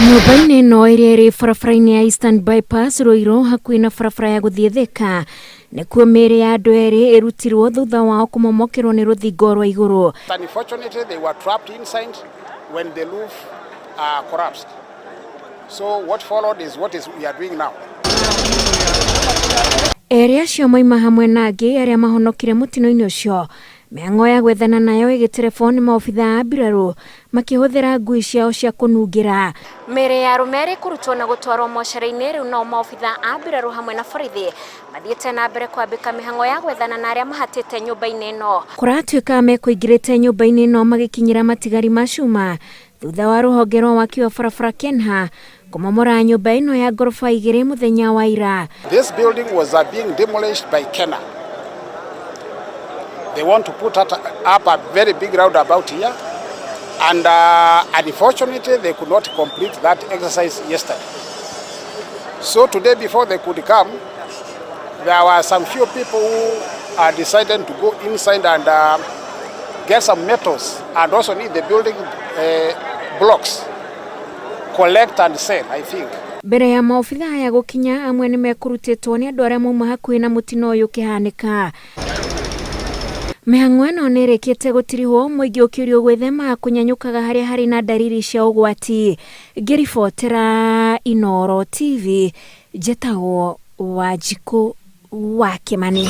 Nyũmba-inĩ ĩno ĩrĩa ĩrĩ barabara-inĩ ya Eastern Bypass Ruiru hakuhĩ na barabara ya gũthiĩ Thika nĩkuo mĩĩrĩ ya andũ erĩ ĩrutirwo thutha wao kũmomokerwo nĩ rũthingo rwa igũrũ. Unfortunately, they were trapped inside when the roof collapsed. So what followed is what we are doing now. Erĩ acio moima hamwe na angĩ arĩa mahonokire mũtino-inĩ ũcio, mĩhang'o ya gwethana nayo ĩgĩterebwo nĩ maobithaa a mbirarũ makĩhũthĩra ngui ciao cia kũnungĩra. Mĩĩrĩ ya arũme erĩ kũrutwo na gũtwarwo mocarĩ-inĩ, rĩu no maobithaa a mbirarũ hamwe na borithi mathiĩte na mbere kwambĩka mĩhang'o ya gwethana na arĩa mahatĩte nyũmba-inĩ ĩno. Kũratuĩka mekũingĩrĩte nyũmba-inĩ ĩno magĩkinyĩra matigari ma cuma thutha wa rũhonge rwa waki wa barabara KeNHA kũmomora nyũmba ĩno ya ngoroba igĩrĩ mũthenya wa ira. This building was being demolished by KeNHA. They want to put up a very big roundabout here, and unfortunately they could not complete that exercise yesterday. So today, before they could come, there were some few people who decided to go inside and get some metals and also need the building blocks, collect and sell, I think. Mbere ya maobithaa ya gũkinya amwe nĩ mekũrutĩtwo nĩ andũ arĩa mauma hakuhĩ na mũtino ũyũ ũkĩhanĩka. Mĩhang'o ĩno nĩ ĩrĩkĩte gũtirihwo, mũingĩ ũkĩũrio gwĩthema kũnyanyũkaga harĩa harĩ na ndariri cia ũgwati. Ngĩribotera Inooro TV, njĩtagwo Wanjikũ wa Kĩmani.